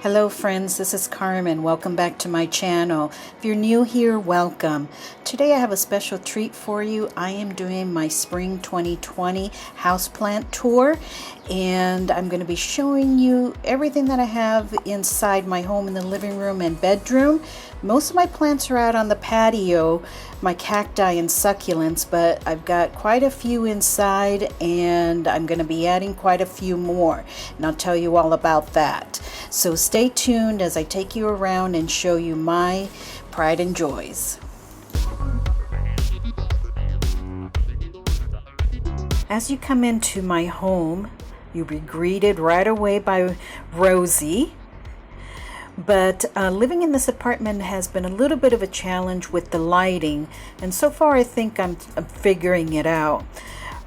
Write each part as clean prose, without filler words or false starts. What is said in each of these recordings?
Hello friends, this is Carmen. Welcome back to my channel. If you're new here, welcome. Today I have a special treat for you. I am doing my Spring 2020 houseplant tour, and I'm going to be showing you everything that I have inside my home in the living room and bedroom. Most of my plants are out on the patio, my cacti and succulents, but I've got quite a few inside, and I'm going to be adding quite a few more, and I'll tell you all about that. So stay tuned as I take you around and show you my pride and joys. As you come into my home, you'll be greeted right away by Rosie. But living in this apartment has been a little bit of a challenge with the lighting, and so far I think I'm figuring it out.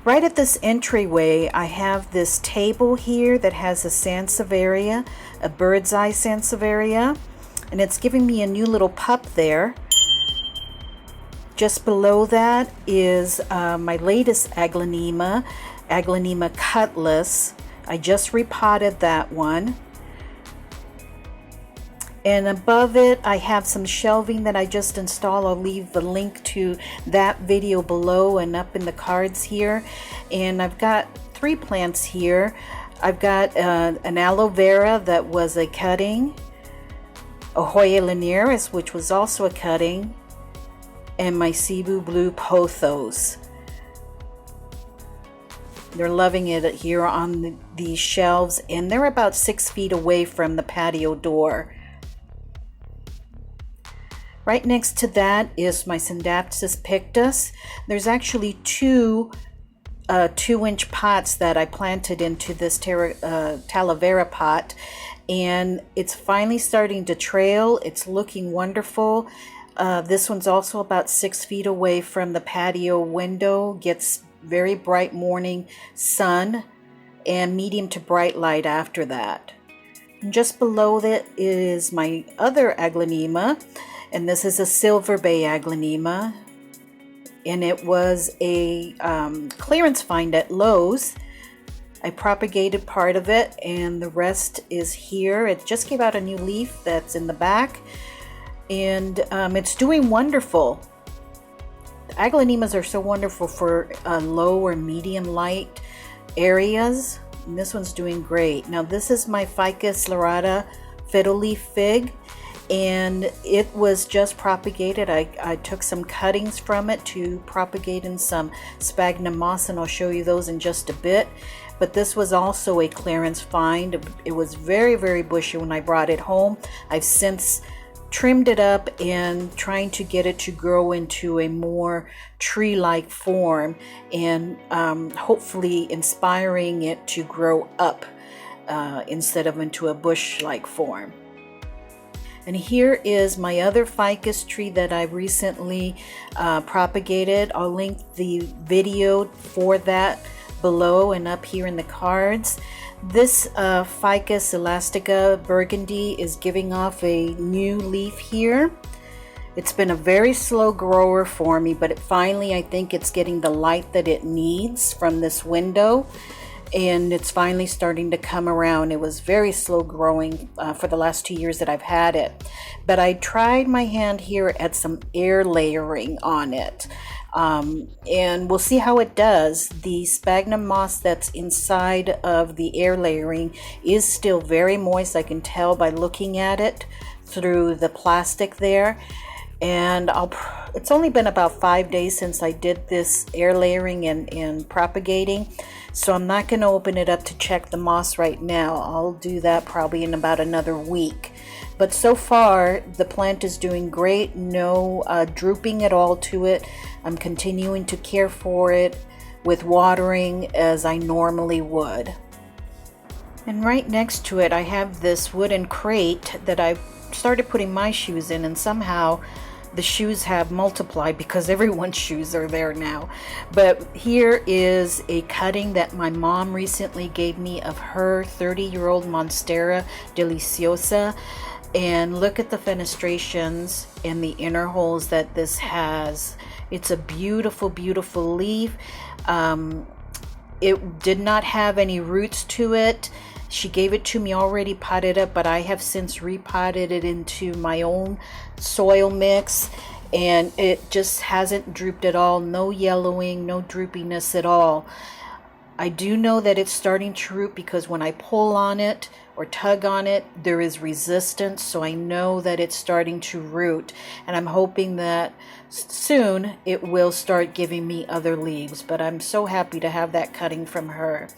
Right at this entryway, I have this table here that has a sansevieria, a bird's eye sansevieria, and it's giving me a new little pup there. Just below that is my latest aglaonema, Aglaonema cutlass. I just repotted that one. And above it, I have some shelving that I just installed. I'll leave the link to that video below and up in the cards here. And I've got 3 plants here. I've got an aloe vera that was a cutting, a Hoya linearis, which was also a cutting, and my Cebu blue pothos. They're loving it here on these shelves, and they're about 6 feet away from the patio door. Right next to that is my Syndapsis pictus. There's actually 2 2-inch pots that I planted into this Talavera pot, and it's finally starting to trail. It's looking wonderful. This one's also about 6 feet away from the patio window, gets very bright morning sun and medium to bright light after that. And just below that is my other aglaonema, and this is a silver bay aglaonema, and it was a clearance find at Lowe's. I propagated part of it, and the rest is here. It just gave out a new leaf that's in the back, and it's doing wonderful. The aglaonemas are so wonderful for low or medium light areas, and this one's doing great. Now this is my Ficus lyrata fiddle leaf fig, and it was just propagated. I took some cuttings from it to propagate in some sphagnum moss, and I'll show you those in just a bit. But this was also a clearance find. It was very, very bushy when I brought it home. I've since trimmed it up and trying to get it to grow into a more tree-like form, and hopefully inspiring it to grow up instead of into a bush-like form. And here is my other ficus tree that I recently propagated. I'll link the video for that below and up here in the cards. This Ficus elastica burgundy is giving off a new leaf here. It's been a very slow grower for me, but finally I think it's getting the light that it needs from this window, and it's finally starting to come around. It was very slow growing for the last 2 years that I've had it, but I tried my hand here at some air layering on it, and we'll see how it does. The sphagnum moss that's inside of the air layering is still very moist. I can tell by looking at it through the plastic there. And it's only been about 5 days since I did this air layering and propagating, so I'm not going to open it up to check the moss right now. I'll do that probably in about another week. But so far the plant is doing great. No drooping at all to it. I'm continuing to care for it with watering as I normally would. And right next to it I have this wooden crate that I've started putting my shoes in, and somehow the shoes have multiplied because everyone's shoes are there now. But here is a cutting that my mom recently gave me of her 30-year-old Monstera deliciosa, and look at the fenestrations and the inner holes that this has. It's a beautiful, beautiful leaf. It did not have any roots to it, She gave it to me already potted up, but I have since repotted it into my own soil mix, and it just hasn't drooped at all. No yellowing, no droopiness at all. I do know that it's starting to root because when I pull on it or tug on it, there is resistance, so I know that it's starting to root, and I'm hoping that soon it will start giving me other leaves. But I'm so happy to have that cutting from her.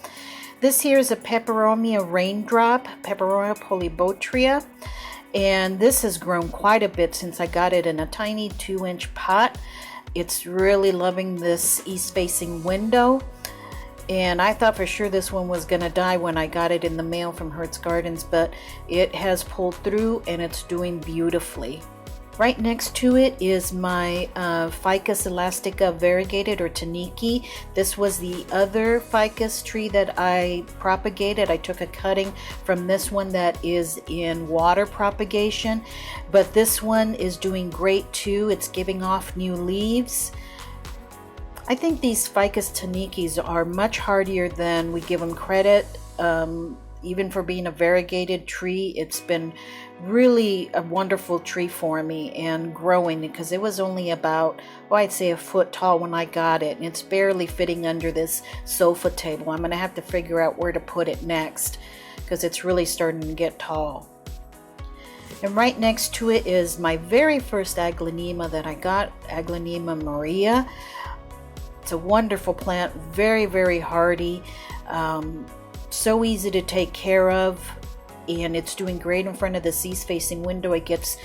This here is a Peperomia raindrop, Peperomia polybotria, and this has grown quite a bit since I got it in a tiny 2-inch pot. It's really loving this east-facing window, and I thought for sure this one was gonna die when I got it in the mail from Hertz Gardens, but it has pulled through and it's doing beautifully. Right next to it is my Ficus elastica variegated, or Taniki. This was the other ficus tree that I propagated. I took a cutting from this one that is in water propagation, but this one is doing great too. It's giving off new leaves. I think these Ficus Tanikis are much hardier than we give them credit. Even for being a variegated tree, it's been really a wonderful tree for me and growing, because it was only about, well, I'd say a foot tall when I got it, and it's barely fitting under this sofa table. I'm going to have to figure out where to put it next because it's really starting to get tall. And right next to it is my very first Aglaonema that I got, Aglaonema Maria. It's a wonderful plant, very, very hardy. So easy to take care of, and it's doing great in front of the east-facing window. It gets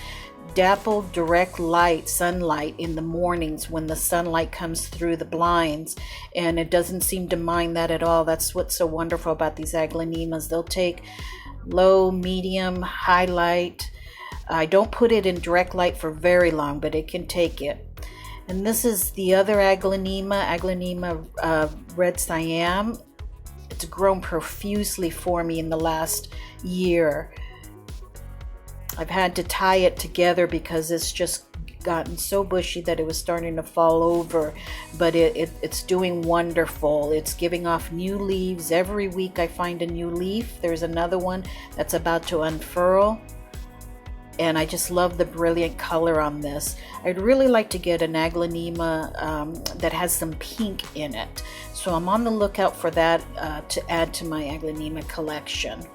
dappled direct light, sunlight in the mornings when the sunlight comes through the blinds, and it doesn't seem to mind that at all. That's what's so wonderful about these Aglaonemas. They'll take low, medium, high light. I don't put it in direct light for very long, but it can take it. And this is the other Aglaonema, Aglaonema red Siam. It's grown profusely for me in the last year. I've had to tie it together because it's just gotten so bushy that it was starting to fall over, but it's doing wonderful. It's giving off new leaves. Every week I find a new leaf. There's another one that's about to unfurl, and I just love the brilliant color on this. I'd really like to get an Aglaonema that has some pink in it, so I'm on the lookout for that to add to my Aglaonema collection.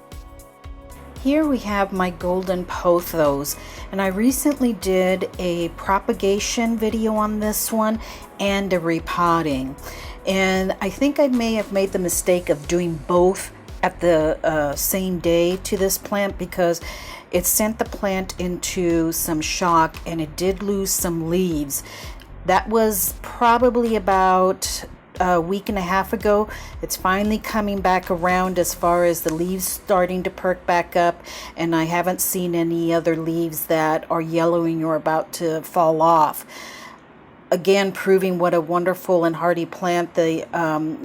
Here we have my golden pothos, and I recently did a propagation video on this one and a repotting, and I think I may have made the mistake of doing both at the same day to this plant, because it sent the plant into some shock and it did lose some leaves. That was probably about a week and a half ago. It's finally coming back around as far as the leaves starting to perk back up, and I haven't seen any other leaves that are yellowing or about to fall off. Again, proving what a wonderful and hardy plant the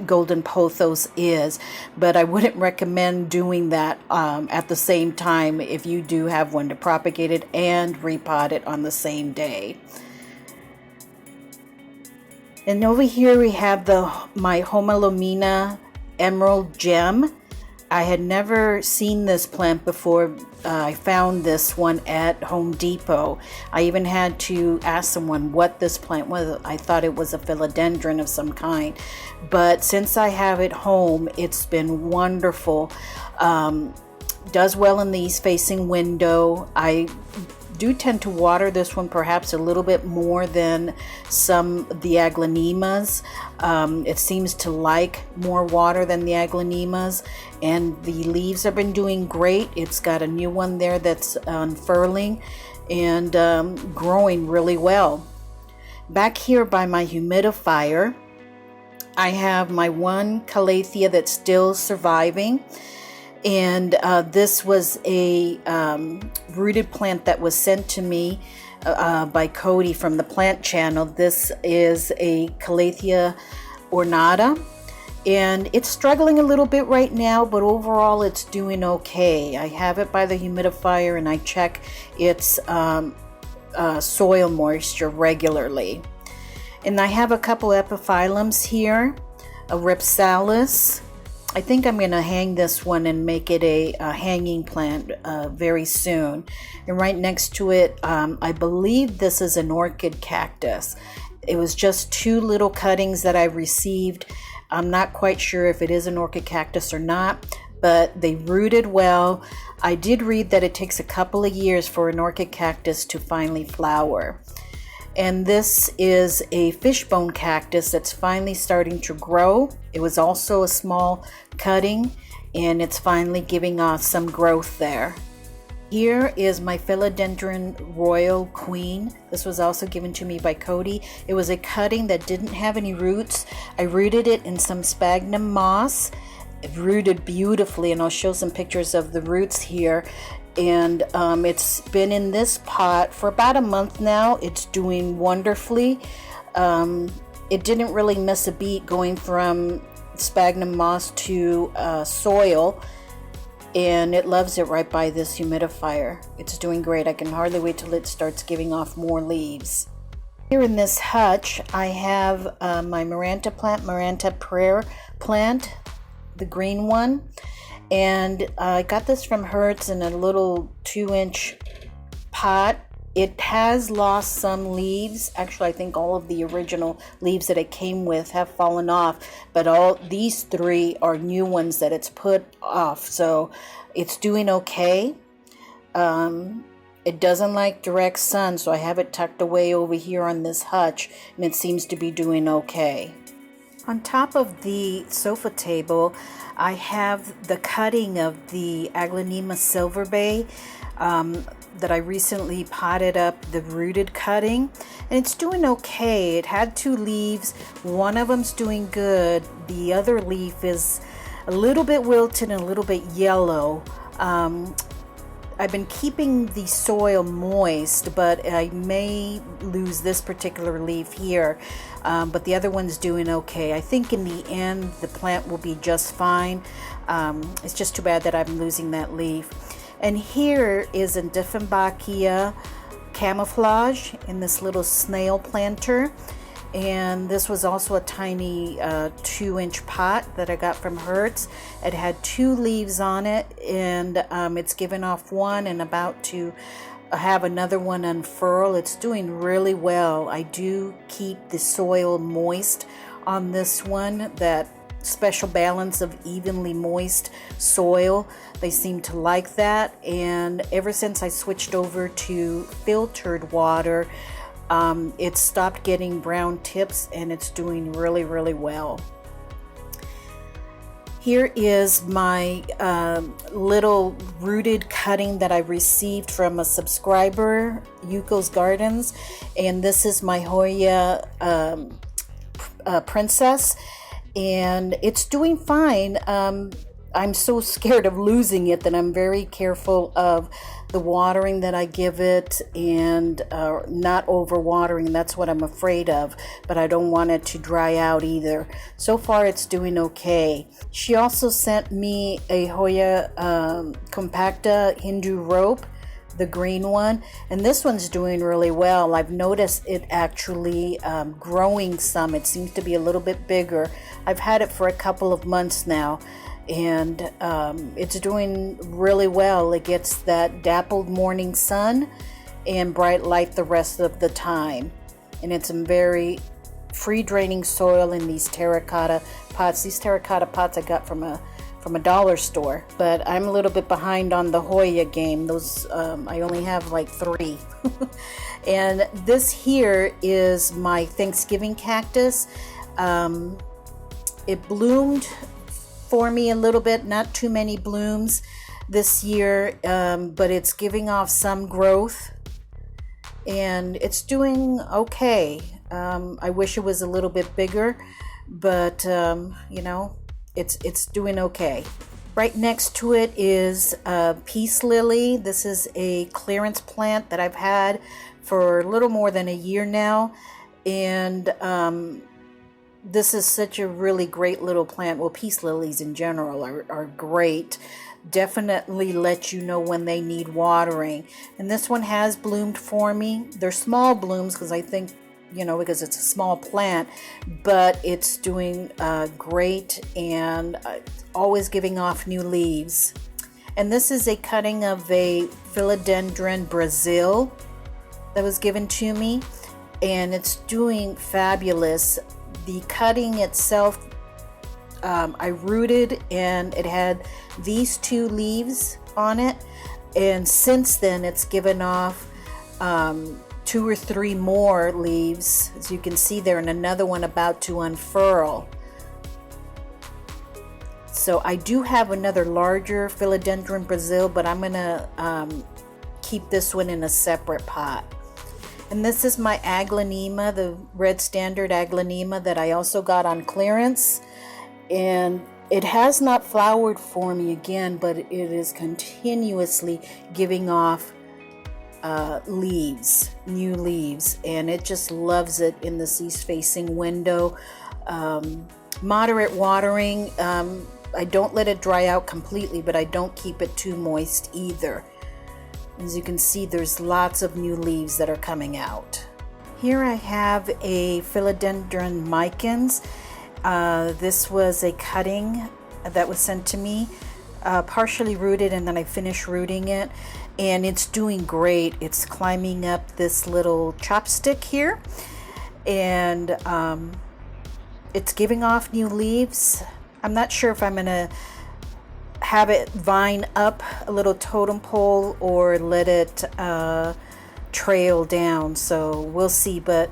golden pothos is, but I wouldn't recommend doing that at the same time if you do have one, to propagate it and repot it on the same day. And over here we have my Homalomena Emerald Gem. I had never seen this plant before. I found this one at Home Depot. I even had to ask someone what this plant was. I thought it was a philodendron of some kind. But since I have it home, it's been wonderful. Does well in the east-facing window. I do tend to water this one perhaps a little bit more than some of the Aglaonemas. It seems to like more water than the Aglaonemas, and the leaves have been doing great. It's got a new one there that's unfurling and growing really well. Back here by my humidifier, I have my one Calathea that's still surviving. And this was a rooted plant that was sent to me by Cody from the plant channel. This is a Calathea ornata, and it's struggling a little bit right now, but overall it's doing okay. I have it by the humidifier and I check its soil moisture regularly. And I have a couple epiphyllums here, a Ripsalis, I think I'm going to hang this one and make it a hanging plant very soon. And right next to it, I believe this is an orchid cactus. It was just two little cuttings that I received. I'm not quite sure if it is an orchid cactus or not, but they rooted well. I did read that it takes a couple of years for an orchid cactus to finally flower. And this is a fishbone cactus that's finally starting to grow. It was also a small cutting, and it's finally giving off some growth there. Here is my Philodendron Royal Queen. This was also given to me by Cody. It was a cutting that didn't have any roots. I rooted it in some sphagnum moss. It rooted beautifully, and I'll show some pictures of the roots here. And it's been in this pot for about a month now. It's doing wonderfully. It didn't really miss a beat going from sphagnum moss to soil, and it loves it right by this humidifier. It's doing great. I can hardly wait till it starts giving off more leaves. Here in this hutch, I have my Maranta plant, Maranta prayer plant, the green one. And I got this from Hutch in a little 2-inch pot. It has lost some leaves. Actually, I think all of the original leaves that it came with have fallen off, but all these 3 are new ones that it's put off. So it's doing okay. It doesn't like direct sun, so I have it tucked away over here on this hutch, and it seems to be doing okay. On top of the sofa table, I have the cutting of the Aglaonema Silver Bay that I recently potted up, the rooted cutting, and it's doing okay. It had 2 leaves. One of them's doing good. The other leaf is a little bit wilted and a little bit yellow. I've been keeping the soil moist, but I may lose this particular leaf here. But the other one's doing okay. I think in the end, the plant will be just fine. It's just too bad that I'm losing that leaf. And here is a Dieffenbachia camouflage in this little snail planter. And this was also a tiny 2-inch pot that I got from Hutch. It had 2 leaves on it, and it's given off one and about to have another one unfurl. It's doing really well. I do keep the soil moist on this one, that special balance of evenly moist soil. They seem to like that, and ever since I switched over to filtered water, it stopped getting brown tips, and it's doing really, really well. Here is my little rooted cutting that I received from a subscriber, Yuko's Gardens, and this is my Hoya Princess, and it's doing fine. I'm so scared of losing it that I'm very careful of the watering that I give it, and not over watering. That's what I'm afraid of, but I don't want it to dry out either. So far it's doing okay. She also sent me a Hoya compacta Hindu rope, the green one, and this one's doing really well. I've noticed it actually growing some. It seems to be a little bit bigger. I've had it for a couple of months now, and it's doing really well. It gets that dappled morning sun and bright light the rest of the time, and it's some very free draining soil in these terracotta pots. These terracotta pots I got from a dollar store, but I'm a little bit behind on the Hoya game. Those I only have like 3. And this here is my Thanksgiving cactus. It bloomed for me a little bit, not too many blooms this year, but it's giving off some growth, and it's doing okay. I wish it was a little bit bigger, but you know, it's doing okay. Right next to it is Peace Lily. This is a clearance plant that I've had for a little more than a year now, and this is such a really great little plant. Well, peace lilies in general are great. Definitely let you know when they need watering. And this one has bloomed for me. They're small blooms because I think you know, because it's a small plant, but it's doing great and always giving off new leaves. And this is a cutting of a Philodendron Brazil that was given to me, and it's doing fabulous. The cutting itself, I rooted and it had these 2 leaves on it, and since then it's given off 2 or 3 more leaves, as you can see there, and another one about to unfurl. So I do have another larger Philodendron Brazil, but I'm gonna keep this one in a separate pot. And this is my Aglaonema, the red standard Aglaonema that I also got on clearance. And it has not flowered for me again, but it is continuously giving off leaves, new leaves, and it just loves it in this east facing window. Moderate watering. I don't let it dry out completely, but I don't keep it too moist either. As you can see, there's lots of new leaves that are coming out. Here I have a Philodendron micans. This was a cutting that was sent to me, partially rooted, and then I finished rooting it, and it's doing great. It's climbing up this little chopstick here, and it's giving off new leaves. I'm not sure if I'm gonna have it vine up a little totem pole or let it trail down, so we'll see, but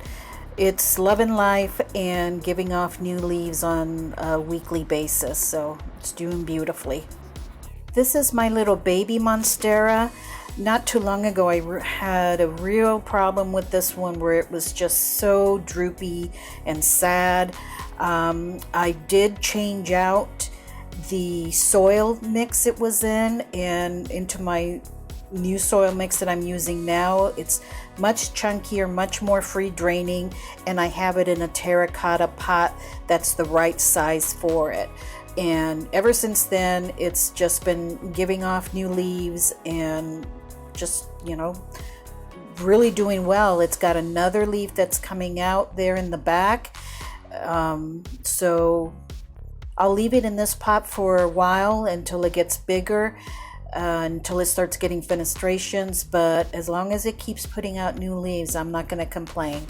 it's loving life and giving off new leaves on a weekly basis, so it's doing beautifully. This is my little baby monstera. Not too long ago I had a real problem with this one where it was just so droopy and sad. I did change out the soil mix it was in and into my new soil mix that I'm using now. It's much chunkier, much more free draining, and I have it in a terracotta pot that's the right size for it. And ever since then, it's just been giving off new leaves and just, you know, really doing well. It's got another leaf that's coming out there in the back. So I'll leave it in this pot for a while until it gets bigger, until it starts getting fenestrations, but as long as it keeps putting out new leaves, I'm not going to complain.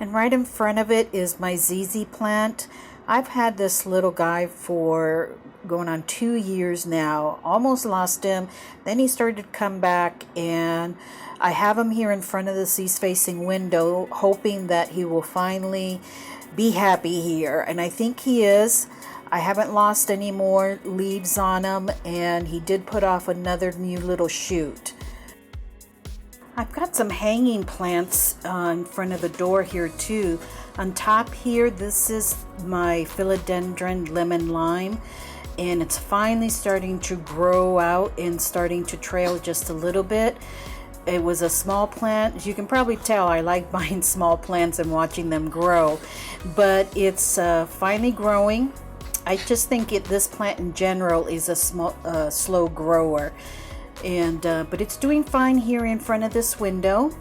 And right in front of it is my ZZ plant. I've had this little guy for going on 2 years now. Almost lost him. Then he started to come back, and I have him here in front of the east facing window, hoping that he will finally be happy here. And I think he is. I haven't lost any more leaves on him, and he did put off another new little shoot. I've got some hanging plants in front of the door here too. On top here, this is my Philodendron lemon lime, and it's finally starting to grow out and starting to trail just a little bit. It was a small plant. As you can probably tell, I like buying small plants and watching them grow, but it's finally growing. I just think this plant in general is a slow grower. And but it's doing fine here in front of this window,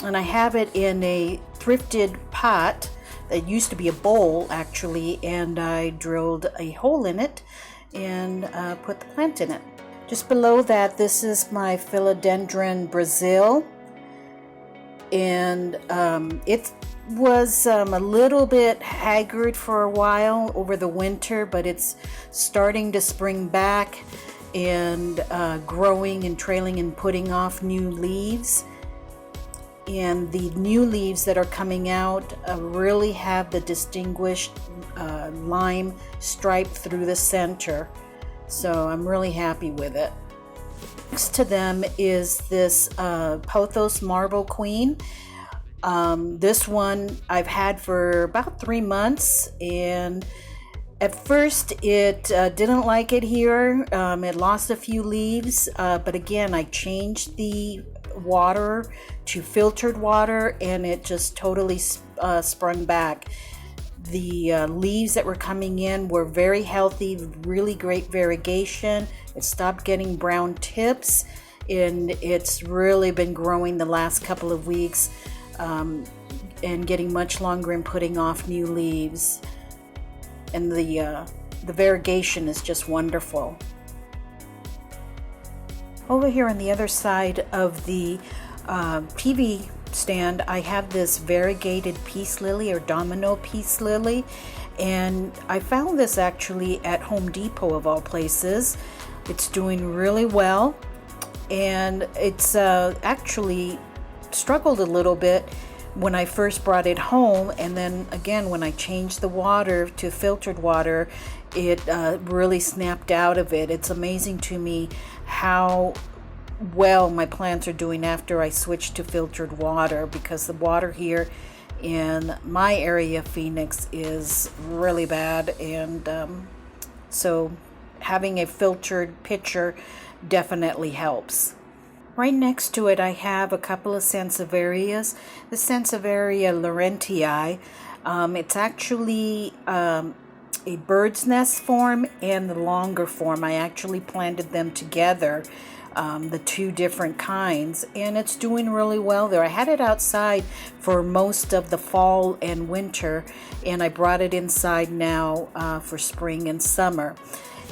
and I have it in a thrifted pot that used to be a bowl actually, and I drilled a hole in it and put the plant in it. Just below that, this is my Philodendron Brazil, and it was a little bit haggard for a while over the winter, but it's starting to spring back and growing and trailing and putting off new leaves. And the new leaves that are coming out really have the distinguished lime stripe through the center, so I'm really happy with it. Next to them is this Pothos Marble Queen. This one I've had for about 3 months, and at first it didn't like it here. It lost a few leaves, but again I changed the water to filtered water, and it just totally sprung back. The leaves that were coming in were very healthy, really great variegation. It stopped getting brown tips, and it's really been growing the last couple of weeks, and getting much longer and putting off new leaves. And the variegation is just wonderful. Over here on the other side of the TV stand, I have this variegated peace lily, or domino peace lily, and I found this actually at Home Depot of all places. It's doing really well, and it's actually struggled a little bit when I first brought it home, and then again when I changed the water to filtered water, it really snapped out of it. It's amazing to me how well my plants are doing after I switched to filtered water, because the water here in my area, Phoenix, is really bad, and so having a filtered pitcher definitely helps. Right next to it, I have a couple of Sansevierias. The Sansevieria laurentii, it's actually a bird's nest form and the longer form. I actually planted them together, the two different kinds, and it's doing really well there. I had it outside for most of the fall and winter, and I brought it inside now for spring and summer.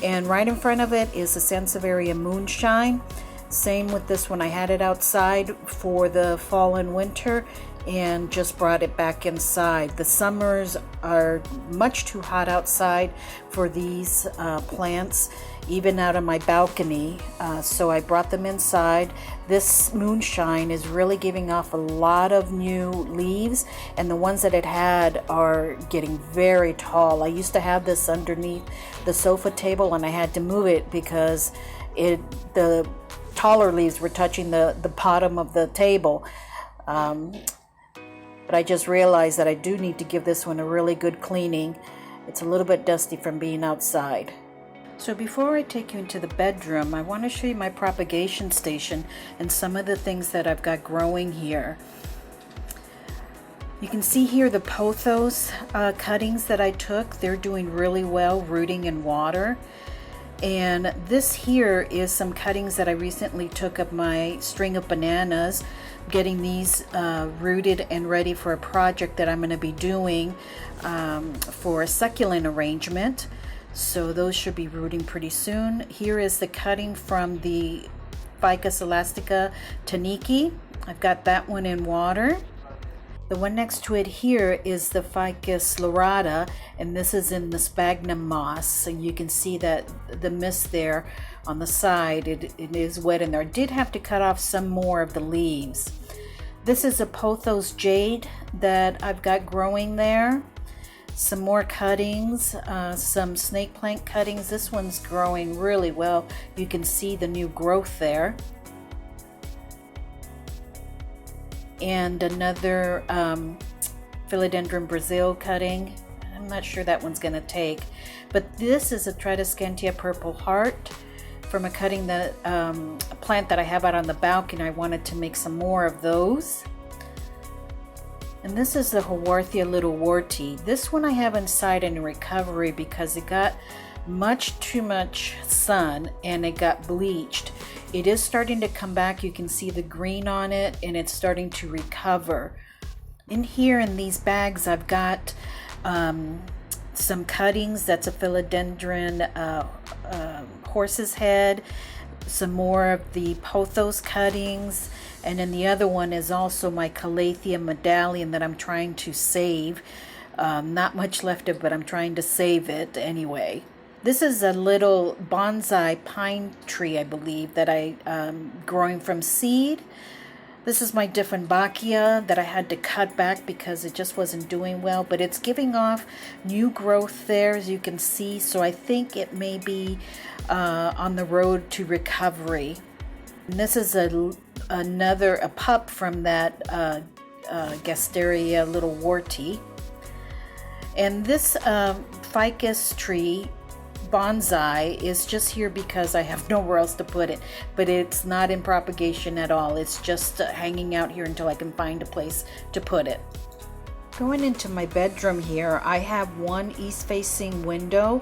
And right in front of it is the Sansevieria moonshine. Same with this one. I had it outside for the fall and winter and just brought it back inside. The summers are much too hot outside for these plants, even out on my balcony, so I brought them inside. This moonshine is really giving off a lot of new leaves, and the ones that it had are getting very tall. I used to have this underneath the sofa table, and I had to move it because the taller leaves were touching the bottom of the table. But I just realized that I do need to give this one a really good cleaning. It's a little bit dusty from being outside. So before I take you into the bedroom, I want to show you my propagation station and some of the things that I've got growing here. You can see here the pothos cuttings that I took. They're doing really well rooting in water. And this here is some cuttings that I recently took of my string of bananas, getting these rooted and ready for a project that I'm going to be doing for a succulent arrangement. So those should be rooting pretty soon. Here is the cutting from the Ficus elastica taniki. I've got that one in water. The one next to it here is the Ficus lorata, and this is in the sphagnum moss. So you can see that the mist there on the side, it is wet in there. I did have to cut off some more of the leaves. This is a pothos jade that I've got growing there. Some more cuttings, some snake plant cuttings. This one's growing really well. You can see the new growth there. And another Philodendron Brazil cutting. I'm not sure that one's going to take, but this is a Tridescantia purple heart from a cutting that a plant that I have out on the balcony. I wanted to make some more of those. And this is the Haworthia little warty. This one I have inside in recovery because it got much too much sun and it got bleached. It is starting to come back. You can see the green on it, and it's starting to recover. In here in these bags, I've got some cuttings. That's a Philodendron horse's head, some more of the pothos cuttings, and then the other one is also my Calathea medallion that I'm trying to save. Not much left of it, but I'm trying to save it anyway. This is a little bonsai pine tree, I believe, that I'm growing from seed. This is my Dieffenbachia that I had to cut back because it just wasn't doing well, but it's giving off new growth there, as you can see, so I think it may be on the road to recovery. And this is a pup from that Gasteria little warty. And this ficus tree bonsai is just here because I have nowhere else to put it, but it's not in propagation at all. It's just hanging out here until I can find a place to put it. Going into my bedroom here, I have one east-facing window,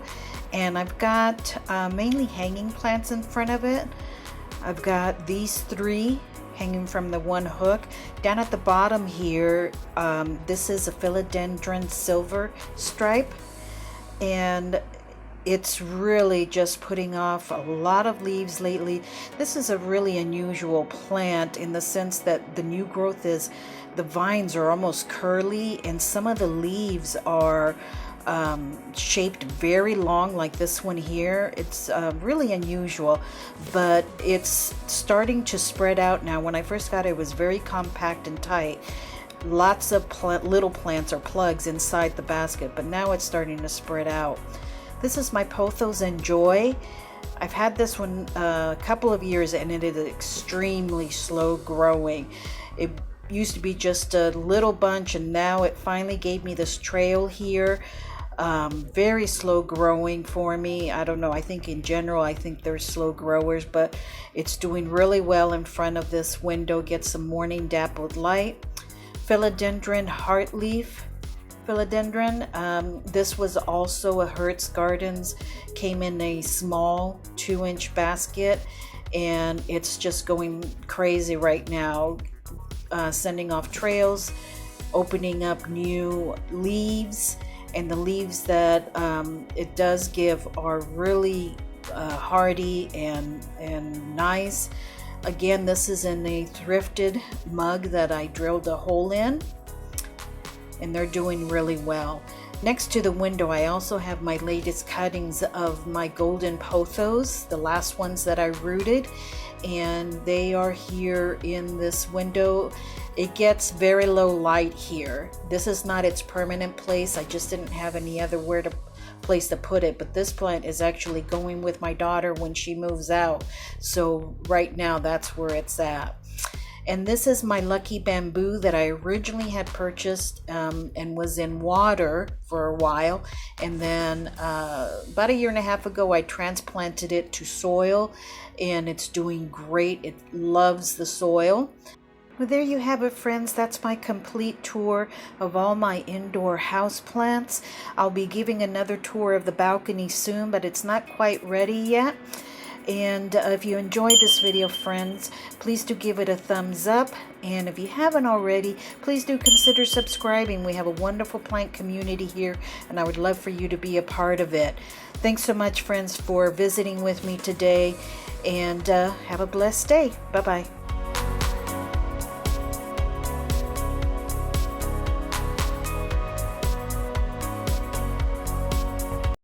and I've got mainly hanging plants in front of it. I've got these 3 hanging from the one hook. Down at the bottom here, this is a Philodendron silver stripe, and it's really just putting off a lot of leaves lately. This is a really unusual plant in the sense that the new growth is, the vines are almost curly, and some of the leaves are shaped very long, like this one here. It's really unusual, but it's starting to spread out now. When I first got it, it was very compact and tight. Lots of little plants or plugs inside the basket, but now it's starting to spread out. This is my Pothos Enjoy. I've had this one a couple of years, and it is extremely slow growing. It used to be just a little bunch, and now it finally gave me this trail here. Very slow growing for me. I don't know, I think in general, I think they're slow growers, but it's doing really well in front of this window. Get some morning dappled light. Philodendron heartleaf. Philodendron, this was also a Hertz Gardens, came in a small 2-inch basket, and it's just going crazy right now, sending off trails, opening up new leaves. And the leaves that it does give are really hardy and nice. Again, this is in a thrifted mug that I drilled a hole in, and they're doing really well. Next to the window, I also have my latest cuttings of my golden pothos, the last ones that I rooted, and they are here in this window. It gets very low light here. This is not its permanent place. I just didn't have any other place to put it, but this plant is actually going with my daughter when she moves out. So right now that's where it's at. And this is my lucky bamboo that I originally had purchased and was in water for a while. And then about a year and a half ago, I transplanted it to soil, and it's doing great. It loves the soil. Well, there you have it, friends. That's my complete tour of all my indoor house plants. I'll be giving another tour of the balcony soon, but it's not quite ready yet. And if you enjoyed this video, friends, please do give it a thumbs up. And if you haven't already, please do consider subscribing. We have a wonderful plant community here, and I would love for you to be a part of it. Thanks so much, friends, for visiting with me today, and have a blessed day. Bye-bye.